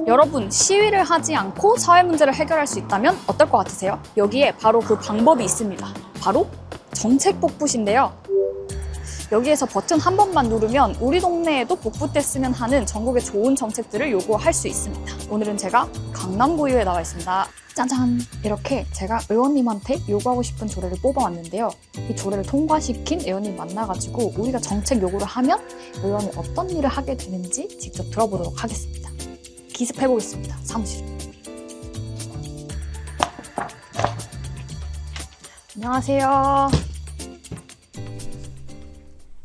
여러분, 시위를 하지 않고 사회 문제를 해결할 수 있다면 어떨 것 같으세요? 여기에 바로 그 방법이 있습니다. 바로 정책 복붙인데요. 여기에서 버튼 한 번만 누르면 우리 동네에도 복붙됐으면 하는 전국의 좋은 정책들을 요구할 수 있습니다. 오늘은 제가 강남구의회에 나와 있습니다. 짜잔! 이렇게 제가 의원님한테 요구하고 싶은 조례를 뽑아왔는데요. 이 조례를 통과시킨 의원님 만나가지고 우리가 정책 요구를 하면 의원이 어떤 일을 하게 되는지 직접 들어보도록 하겠습니다. 기습해보겠습니다. 사무실. 안녕하세요.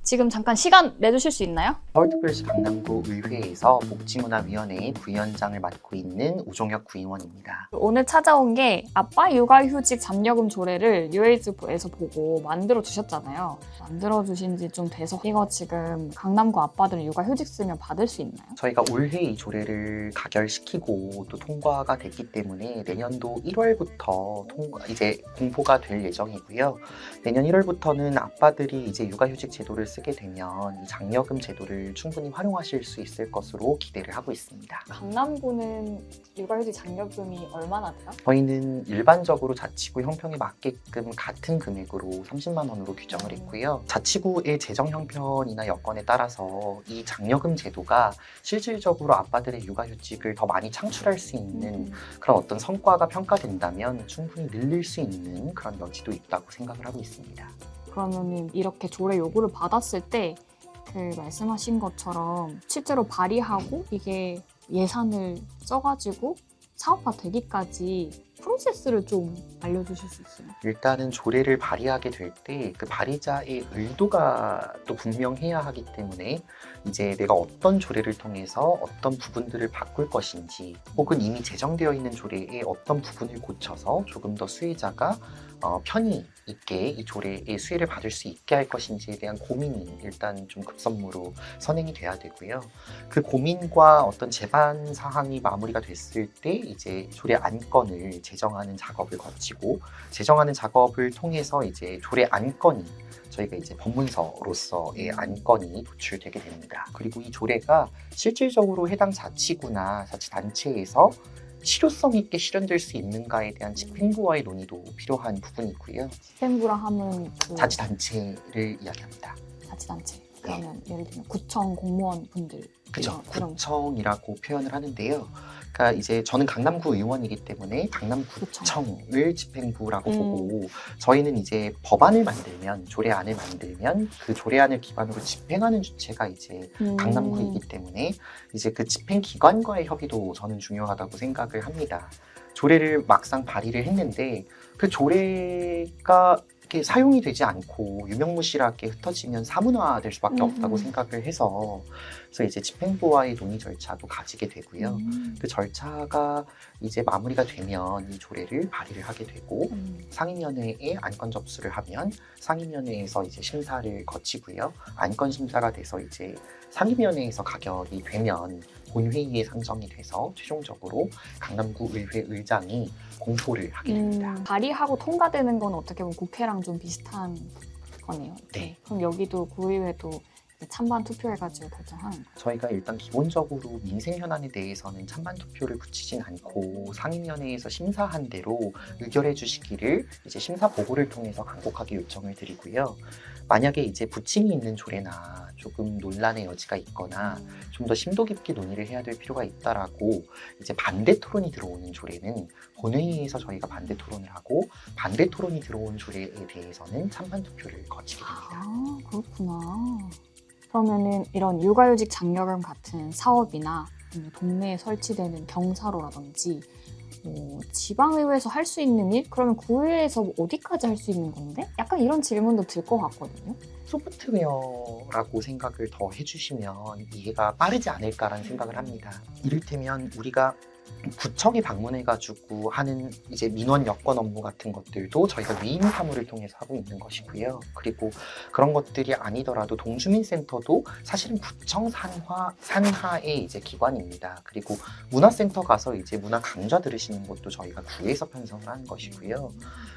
지금 잠깐 시간 내주실 수 있나요? 서울특별시 강남구 의회에서 복지문화위원회 부위원장을 맡고 있는 우종혁 구의원입니다. 오늘 찾아온 게 아빠 육아휴직 잔여금 조례를 UA에서 보고 만들어 주셨잖아요. 만들어 주신 지 좀 돼서 이거 지금 강남구 아빠들은 육아휴직 쓰면 받을 수 있나요? 저희가 올해 이 조례를 가결시키고 또 통과가 됐기 때문에 내년도 1월부터 이제 공포가 될 예정이고요. 내년 1월부터는 아빠들이 이제 육아휴직 제도를 쓰게 되면 이 장려금 제도를 충분히 활용하실 수 있을 것으로 기대를 하고 있습니다. 강남구는 육아휴직 잔여금이 얼마나 돼요? 저희는 일반적으로 자치구 형평에 맞게끔 같은 금액으로 30만 원으로 규정을 했고요. 자치구의 재정 형편이나 여건에 따라서 이 장려금 제도가 실질적으로 아빠들의 육아휴직을 더 많이 창출할 수 있는 그런 어떤 성과가 평가된다면 충분히 늘릴 수 있는 그런 여지도 있다고 생각을 하고 있습니다. 그러면은 이렇게 조례 요구를 받았을 때 그 말씀하신 것처럼 실제로 발의하고 이게 예산을 써가지고 사업화 되기까지 프로세스를 좀 알려주실 수 있어요? 일단은 조례를 발의하게 될 때 그 발의자의 의도가 또 분명해야 하기 때문에 이제 내가 어떤 조례를 통해서 어떤 부분들을 바꿀 것인지 혹은 이미 제정되어 있는 조례의 어떤 부분을 고쳐서 조금 더 수혜자가 편의 있게 이 조례의 수혜를 받을 수 있게 할 것인지에 대한 고민이 일단 좀 급선무로 선행이 돼야 되고요. 그 고민과 어떤 제반 사항이 마무리가 됐을 때 이제 조례 안건을 제정하는 작업을 거치고 제정하는 작업을 통해서 이제 조례 안건이 저희가 이제 법문서로서의 안건이 도출되게 됩니다. 그리고 이 조례가 실질적으로 해당 자치구나 자치단체에서 실효성 있게 실현될 수 있는가에 대한 집행부와의 논의도 필요한 부분이고요. 집행부라 하면 그 자치단체를 이야기합니다. 자치단체. 그러면 예를 들면 구청 공무원 분들 그죠. 이런 구청이라고 표현을 하는데요. 그러니까 이제 저는 강남구 의원이기 때문에 강남구청을 집행부라고 보고 저희는 이제 법안을 만들면 조례안을 만들면 그 조례안을 기반으로 집행하는 주체가 이제 강남구이기 때문에 이제 그 집행기관과의 협의도 저는 중요하다고 생각을 합니다. 조례를 막상 발의를 했는데 그 조례가 사용이 되지 않고 유명무실하게 흩어지면 사문화될 수밖에 없다고 생각을 해서 그래서 이제 집행부와의 논의 절차도 가지게 되고요. 그 절차가 이제 마무리가 되면 이 조례를 발의를 하게 되고 상임위원회에 안건 접수를 하면 상임위원회에서 이제 심사를 거치고요. 안건 심사가 돼서 이제 상임위원회에서 가결이 되면 본회의에 상정이 돼서 최종적으로 강남구 의회 의장이 공포를 하게 됩니다. 발의하고 통과되는 건 어떻게 보면 국회랑 좀 비슷한 거네요. 네. 그럼 여기도 구의회도 찬반 투표해가지고 결정하는 거예요? 저희가 일단 기본적으로 민생 현안에 대해서는 찬반 투표를 붙이진 않고 상임위원회에서 심사한 대로 의결해 주시기를 이제 심사 보고를 통해서 간곡하게 요청을 드리고요. 만약에 이제 부침이 있는 조례나 조금 논란의 여지가 있거나 좀 더 심도 깊게 논의를 해야 될 필요가 있다라고 이제 반대 토론이 들어오는 조례는 본회의에서 저희가 반대 토론을 하고 반대 토론이 들어온 조례에 대해서는 찬반 투표를 거치게 됩니다. 아, 그렇구나. 그러면은 이런 육아휴직 장려금 같은 사업이나 동네에 설치되는 경사로라든지 지방의회에서 할 수 있는 일? 그러면 구의회에서 어디까지 할 수 있는 건데? 약간 이런 질문도 들 것 같거든요. 소프트웨어라고 생각을 더 해주시면 이해가 빠르지 않을까라는 생각을 합니다. 이를테면 우리가 구청이 방문해가지고 하는 이제 민원 여건 업무 같은 것들도 저희가 위임 사무를 통해서 하고 있는 것이고요. 그리고 그런 것들이 아니더라도 동주민센터도 사실은 구청 산하의 이제 기관입니다. 그리고 문화센터 가서 이제 문화 강좌 들으시는 것도 저희가 구에서 편성을 하는 것이고요.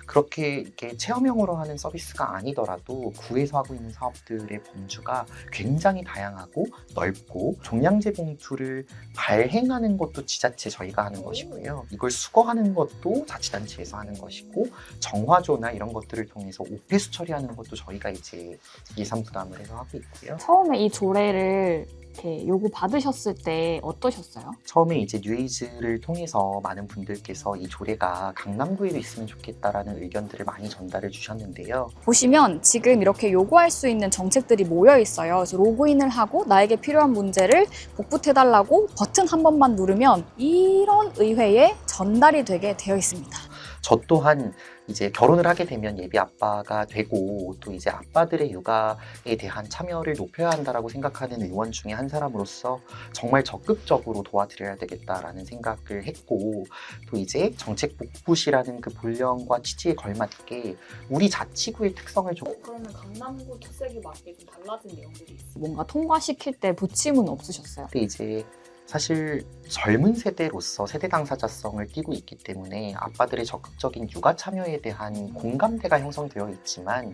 그렇게 이렇게 체험형으로 하는 서비스가 아니더라도 구에서 하고 있는 사업들의 범주가 굉장히 다양하고 넓고 종량제 봉투를 발행하는 것도 지자체 저희가 하는 것이고요. 이걸 수거하는 것도 자치단체에서 하는 것이고 정화조나 이런 것들을 통해서 오폐수 처리하는 것도 저희가 이제 예산 부담을 해서 하고 있고요. 처음에 이 조례를 이렇게 요구 받으셨을 때 어떠셨어요? 처음에 이제 뉴에이즈를 통해서 많은 분들께서 이 조례가 강남구에도 있으면 좋겠다라는 의견들을 많이 전달해 주셨는데요. 보시면 지금 이렇게 요구할 수 있는 정책들이 모여 있어요. 그래서 로그인을 하고 나에게 필요한 문제를 복붙해달라고 버튼 한 번만 누르면 이런 의회에 전달이 되게 되어 있습니다. 저 또한 이제 결혼을 하게 되면 예비 아빠가 되고 또 이제 아빠들의 육아에 대한 참여를 높여야 한다라고 생각하는 의원 중에 한 사람으로서 정말 적극적으로 도와드려야 되겠다라는 생각을 했고 또 이제 정책 복붙이라는 그 본령과 취지에 걸맞게 우리 자치구의 특성을 좀 그러면 강남구 특색에 맞게 좀 달라진 내용들이 있어요? 뭔가 통과시킬 때 부침은 없으셨어요? 근데 이제 사실 젊은 세대로서 세대 당사자성을 띠고 있기 때문에 아빠들의 적극적인 육아 참여에 대한 공감대가 형성되어 있지만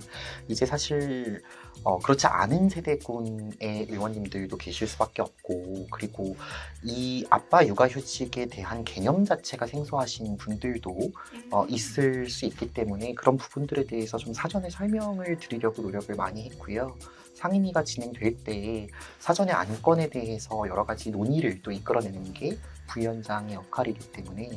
이제 사실 그렇지 않은 세대군의 의원님들도 계실 수밖에 없고 그리고 이 아빠 육아휴직에 대한 개념 자체가 생소하신 분들도 있을 수 있기 때문에 그런 부분들에 대해서 좀 사전에 설명을 드리려고 노력을 많이 했고요. 상임위가 진행될 때 사전에 안건에 대해서 여러 가지 논의를 또 이끌어내는 게 부위원장의 역할이기 때문에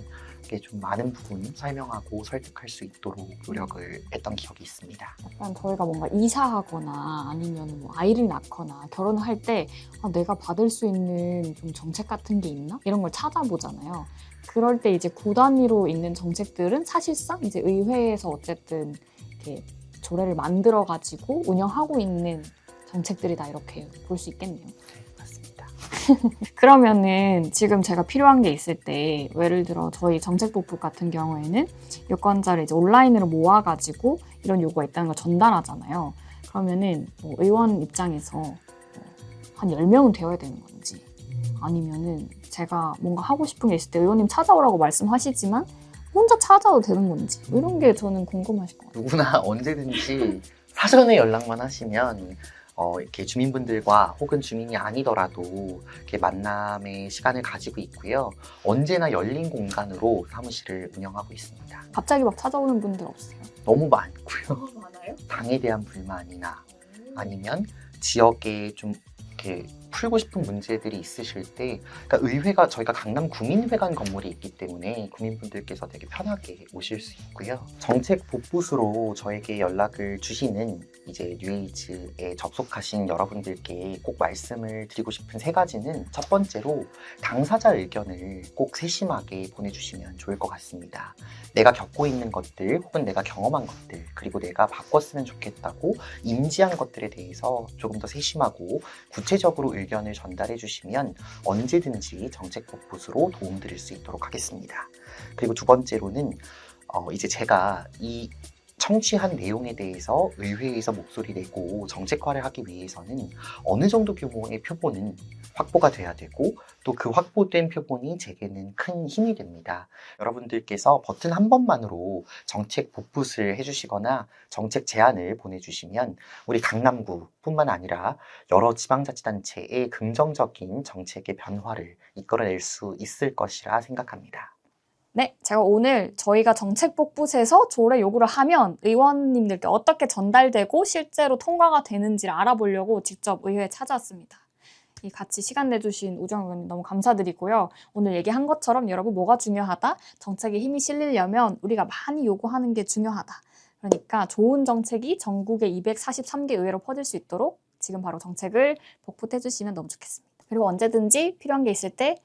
이게 좀 많은 부분 설명하고 설득할 수 있도록 노력을 했던 기억이 있습니다. 약간 저희가 뭔가 이사하거나 아니면 뭐 아이를 낳거나 결혼을 할 때 내가 받을 수 있는 좀 정책 같은 게 있나? 이런 걸 찾아보잖아요. 그럴 때 이제 구 단위로 있는 정책들은 사실상 이제 의회에서 어쨌든 이렇게 조례를 만들어가지고 운영하고 있는 정책들이다 이렇게 볼 수 있겠네요. 맞습니다. 그러면은 지금 제가 필요한 게 있을 때 예를 들어 저희 정책복부 같은 경우에는 유권자를 이제 온라인으로 모아가지고 이런 요구가 있다는 걸 전달하잖아요. 그러면은 뭐 의원 입장에서 한 10명은 되어야 되는 건지 아니면은 제가 뭔가 하고 싶은 게 있을 때 의원님 찾아오라고 말씀하시지만 혼자 찾아도 되는 건지 이런 게 저는 궁금하실 것 같아요. 누구나 언제든지 사전에 연락만 하시면 이렇게 주민분들과 혹은 주민이 아니더라도 이렇게 만남의 시간을 가지고 있고요. 언제나 열린 공간으로 사무실을 운영하고 있습니다. 갑자기 막 찾아오는 분들 없으세요? 너무 많고요. 많아요? 당에 대한 불만이나 아니면 지역에 좀 이렇게 풀고 싶은 문제들이 있으실 때 그러니까 의회가 저희가 강남 구민회관 건물이 있기 때문에 구민분들께서 되게 편하게 오실 수 있고요. 정책 복붙으로 저에게 연락을 주시는 이제 뉴에이즈에 접속하신 여러분들께 꼭 말씀을 드리고 싶은 세 가지는 첫 번째로 당사자 의견을 꼭 세심하게 보내주시면 좋을 것 같습니다. 내가 겪고 있는 것들 혹은 내가 경험한 것들 그리고 내가 바꿨으면 좋겠다고 인지한 것들에 대해서 조금 더 세심하고 구체적으로 의견을 전달해 주시면 언제든지 정책 복붙으로 도움드릴 수 있도록 하겠습니다. 그리고 두 번째로는 이제 제가 이 청취한 내용에 대해서 의회에서 목소리 내고 정책화를 하기 위해서는 어느 정도 규모의 표본은 확보가 돼야 되고 또 그 확보된 표본이 제게는 큰 힘이 됩니다. 여러분들께서 버튼 한 번만으로 정책 복붙을 해주시거나 정책 제안을 보내주시면 우리 강남구뿐만 아니라 여러 지방자치단체의 긍정적인 정책의 변화를 이끌어낼 수 있을 것이라 생각합니다. 네, 제가 오늘 저희가 정책 복붙에서 조례 요구를 하면 의원님들께 어떻게 전달되고 실제로 통과가 되는지를 알아보려고 직접 의회에 찾아왔습니다. 같이 시간 내주신 우정 의원님 너무 감사드리고요. 오늘 얘기한 것처럼 여러분 뭐가 중요하다? 정책에 힘이 실리려면 우리가 많이 요구하는 게 중요하다. 그러니까 좋은 정책이 전국의 243개 의회로 퍼질 수 있도록 지금 바로 정책을 복붙해 주시면 너무 좋겠습니다. 그리고 언제든지 필요한 게 있을 때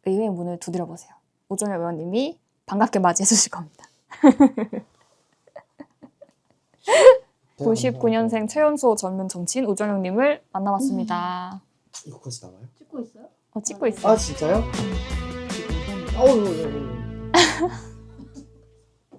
의회의 문을 두드려 보세요. 우정혁 의원님이 반갑게 맞이해 주실 겁니다. 99년생 최연소 젊은 정치인 우정혁님을 만나봤습니다. 이거까지 나와요? 찍고 있어요? 찍고 있어요. 아 진짜요? 어우.